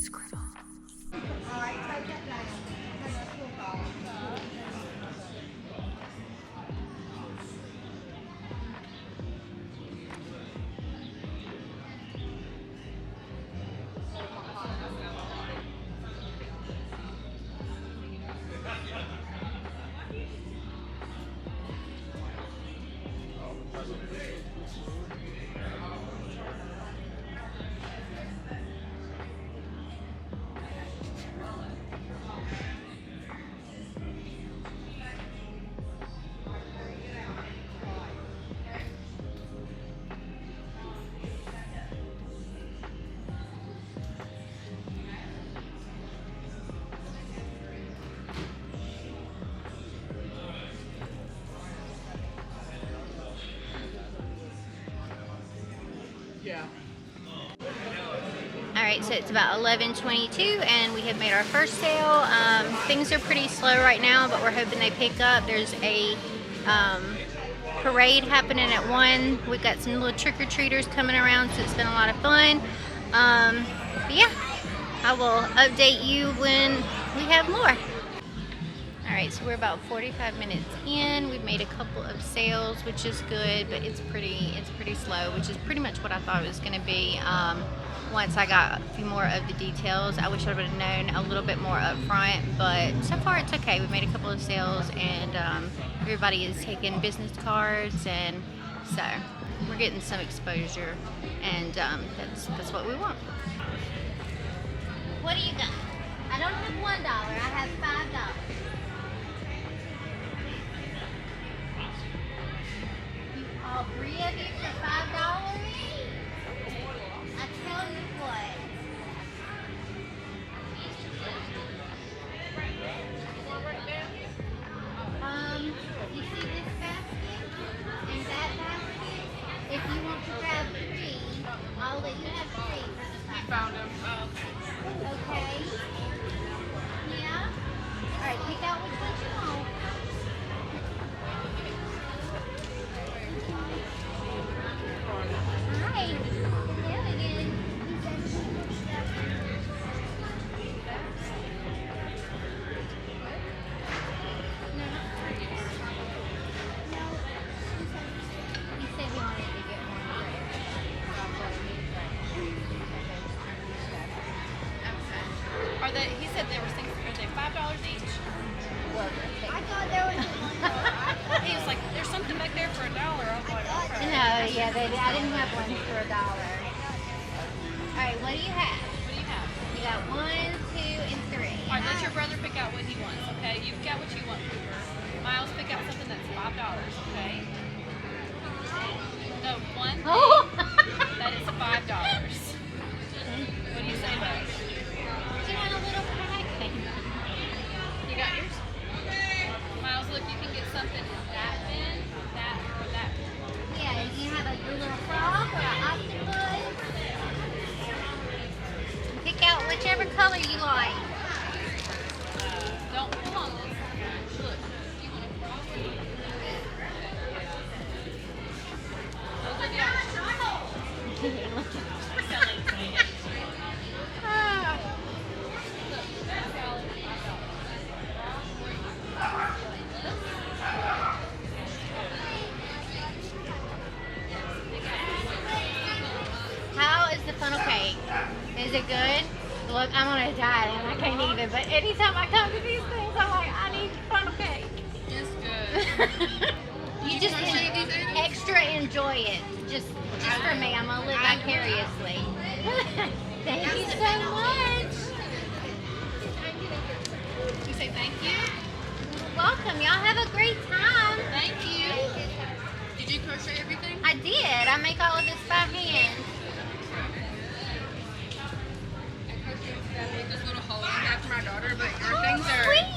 Scribbles. Alright, so it's about 11:22 and we have made our first sale. Things are pretty slow right now, but we're hoping they pick up. There's a parade happening at 1. We've got some little trick-or-treaters coming around, so it's been a lot of fun. But yeah, I will update you when we have more. Alright, so we're about 45 minutes in. We've made a couple of sales, which is good, but it's pretty slow, which is pretty much what I thought it was going to be. Once I got a few more of the details, I wish I would have known a little bit more up front, but so far it's okay. We've made a couple of sales, and everybody is taking business cards, and so we're getting some exposure, and that's what we want. What do you got? I don't have $1. I have $5. All 3 of you for $5? I tell you what. You see this basket and that basket? If you want to grab 3, I'll let you have 3 for the $5. Found them. Okay. Yeah. All right. Pick out which one you want. He said they were $5 each. I thought there was He was like, "There's something back there for $1." I was like, "Okay." No, yeah, I didn't have one for $1. All right, what do you have? What do you have? You got 1, 2, and 3. All right, let your brother pick out what he wants. Okay, you've got what you want, Cooper. Miles, pick out something that's $5. Okay. No, one. Oh. That is $5. What do you say, Miles? Do you want a little pack? You got yours? Miles, look, you can get something that thin, that, or that. Yeah, you have a little frog or an octopus. Pick out whichever color you like. Don't pull on this. Look, you want a frog? Those are the options. How is the funnel cake? Is it good? Look, I'm on a diet and I can't eat it, but anytime I come to these things, I'm like, I need funnel cake. It's good. You just extra enjoy it. Just for me. I'm gonna live vicariously. Thank you so much. You say thank you? Welcome. Y'all have a great time. Thank you. Did you crochet everything? I did. I make all of this by hand. This little hole after my daughter, but your things are Sweet.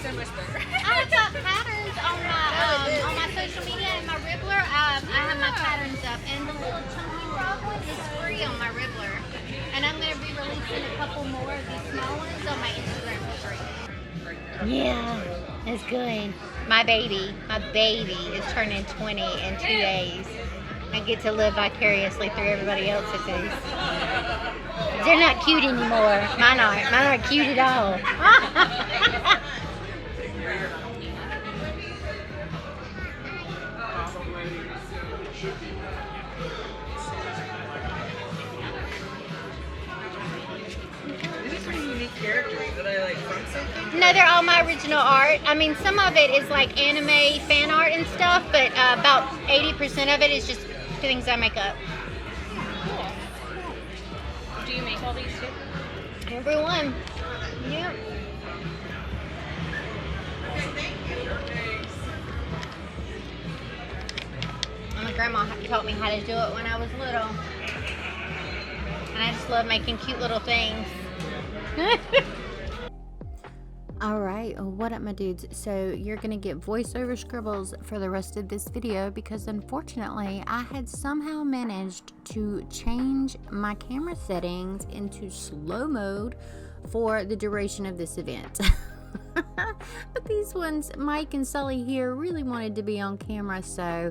so much better. I've got patterns on my social media and my Ribbler. I have my patterns up, and the little chunky frog one is free on my Ribbler. And I'm going to be releasing a couple more of these small ones on my Instagram for free. Yeah, it's good. My baby is turning 20 in 2 days. I get to live vicariously through everybody else's. they're not cute anymore. Mine aren't cute at all. Characters that I like from something? No, they're all my original art. I mean, some of it is like anime fan art and stuff, but about 80% of it is just things I make up. Cool. Do you make all these too? Everyone. Yep. My grandma taught me how to do it when I was little. And I just love making cute little things. Alright, what up my dudes? So you're gonna get voiceover scribbles for the rest of this video because unfortunately I had somehow managed to change my camera settings into slow mode for the duration of this event. But these ones, Mike and Sully here, really wanted to be on camera, so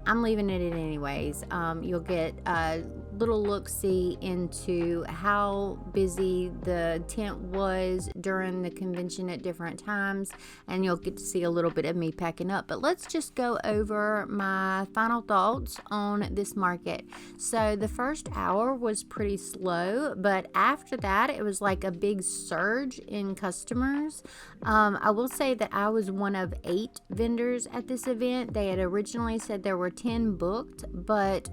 I'm leaving it in anyways. You'll get a little look-see into how busy the tent was during the convention at different times, and you'll get to see a little bit of me packing up. But let's just go over my final thoughts on this market. So the first hour was pretty slow, but after that it was like a big surge in customers. I will say that I was one of 8 vendors at this event. They had originally said there were 10 booked, but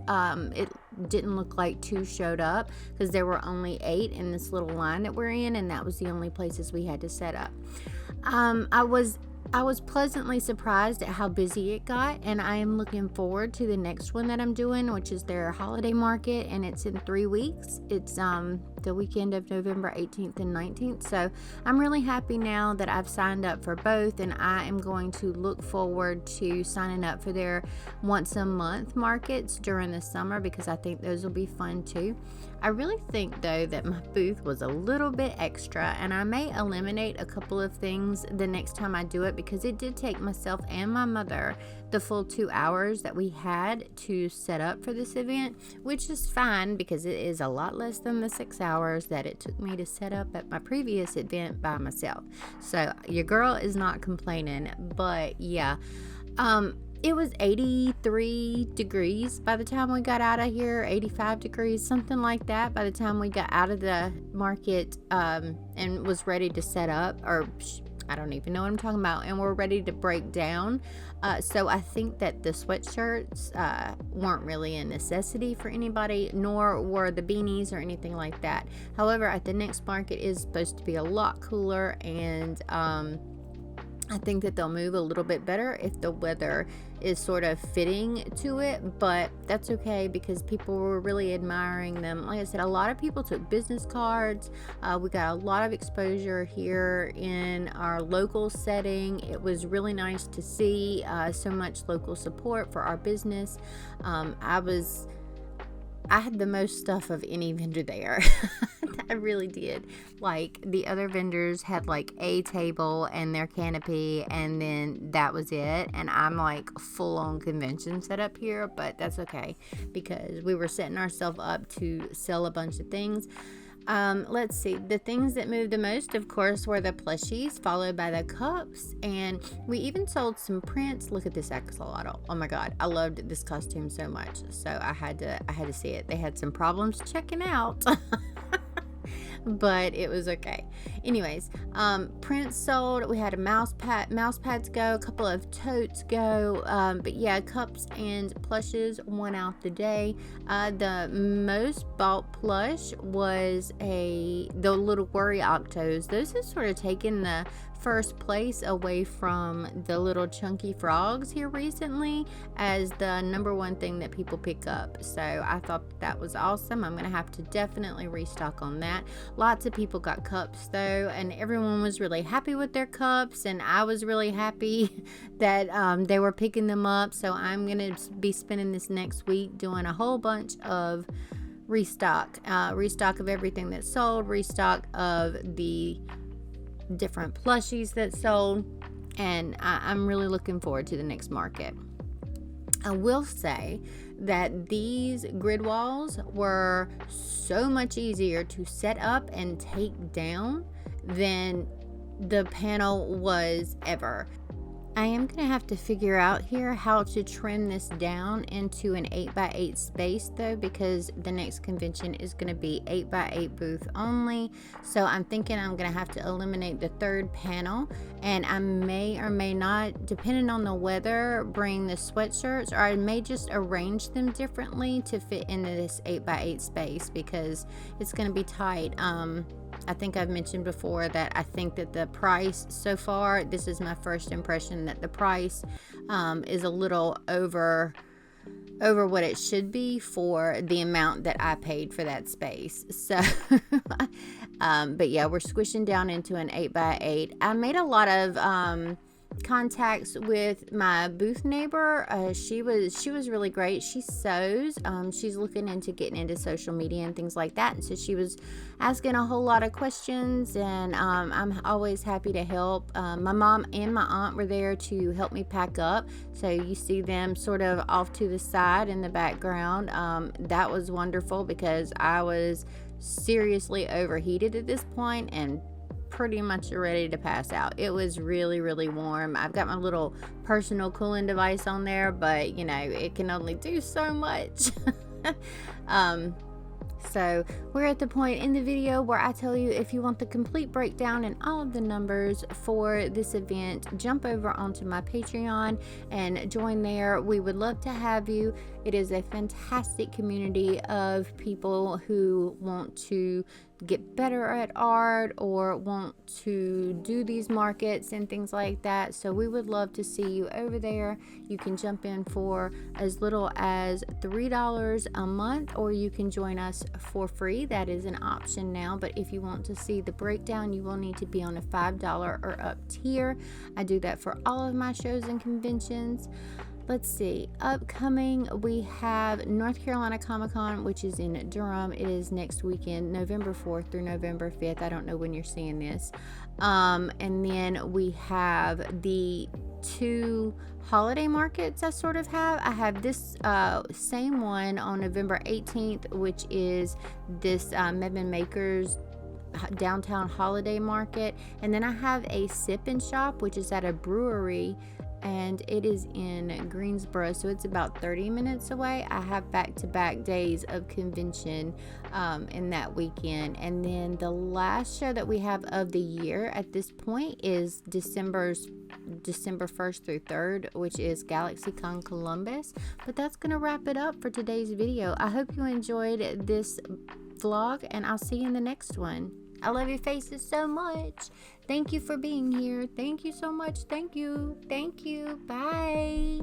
it didn't look like 2 showed up because there were only 8 in this little line that we're in, and that was the only places we had to set up. I was pleasantly surprised at how busy it got, and I am looking forward to the next one that I'm doing, which is their holiday market, and it's in 3 weeks. It's the weekend of November 18th and 19th, so I'm really happy now that I've signed up for both, and I am going to look forward to signing up for their once a month markets during the summer because I think those will be fun too. I really think though that my booth was a little bit extra, and I may eliminate a couple of things the next time I do it because it did take myself and my mother the full 2 hours that we had to set up for this event, which is fine because it is a lot less than the 6 hours that it took me to set up at my previous event by myself. So your girl is not complaining, but yeah. It was 83 degrees by the time we got out of here, 85 degrees, something like that by the time we got out of the market and was ready to set up, or I don't even know what I'm talking about, and we're ready to break down. So I think that the sweatshirts weren't really a necessity for anybody, nor were the beanies or anything like that. However, at the next market is supposed to be a lot cooler, and I think that they'll move a little bit better if the weather is sort of fitting to it, but that's okay because people were really admiring them. Like I said, a lot of people took business cards. We got a lot of exposure here in our local setting. It was really nice to see so much local support for our business. I had the most stuff of any vendor there. I really did. Like, the other vendors had like a table and their canopy, and then that was it. And I'm like full on convention set up here, but that's okay because we were setting ourselves up to sell a bunch of things. Let's see, the things that moved the most, of course, were the plushies, followed by the cups, and we even sold some prints. Look at this axolotl. Oh my god, I loved this costume so much, so I had to see it. They had some problems checking out. But it was okay. Anyways, prints sold. We had a mouse pads go, a couple of totes go, but yeah, cups and plushes won out the day. The most bought plush was the little worry octos. Those have sort of taken the first place away from the little chunky frogs here recently as the #1 thing that people pick up. So I thought that was awesome. I'm gonna have to definitely restock on that. Lots of people got cups though, and everyone was really happy with their cups, and I was really happy that they were picking them up. So I'm gonna be spending this next week doing a whole bunch of restock of everything that's sold, restock of the different plushies that sold, and I'm really looking forward to the next market. I will say that these grid walls were so much easier to set up and take down than the panel was ever. I am going to have to figure out here how to trim this down into an 8x8 space though, because the next convention is going to be 8x8 booth only. So I'm thinking I'm going to have to eliminate the third panel, and I may or may not, depending on the weather, bring the sweatshirts, or I may just arrange them differently to fit into this 8x8 space because it's going to be tight. I think I've mentioned before that I think that the price so far, this is my first impression, that the price is a little over what it should be for the amount that I paid for that space. So but yeah, we're squishing down into an 8x8. I made a lot of contacts with my booth neighbor. She was really great. She sews. She's looking into getting into social media and things like that, and so she was asking a whole lot of questions, and I'm always happy to help. My mom and my aunt were there to help me pack up, so you see them sort of off to the side in the background. That was wonderful because I was seriously overheated at this point and pretty much ready to pass out. It was really, really warm. I've got my little personal cooling device on there, but you know, it can only do so much. So we're at the point in the video where I tell you, if you want the complete breakdown and all of the numbers for this event, jump over onto my Patreon and join there. We would love to have you. It is a fantastic community of people who want to get better at art or want to do these markets and things like that. So we would love to see you over there. You can jump in for as little as $3 a month, or you can join us for free. That is an option now, but if you want to see the breakdown, you will need to be on a $5 or up tier. I do that for all of my shows and conventions. Let's see, upcoming, we have North Carolina Comic Con, which is in Durham. It is next weekend, November 4th through November 5th. I don't know when you're seeing this. And then we have the 2 holiday markets I sort of have. I have this same one on November 18th, which is this Medman Makers downtown holiday market. And then I have a sip and shop, which is at a brewery, and it is in Greensboro, so it's about 30 minutes away. I have back-to-back days of convention in that weekend. And then the last show that we have of the year at this point is December 1st through 3rd, which is GalaxyCon Columbus. But that's going to wrap it up for today's video. I hope you enjoyed this vlog, and I'll see you in the next one. I love your faces so much. Thank you for being here. Thank you so much. Thank you. Thank you. Bye.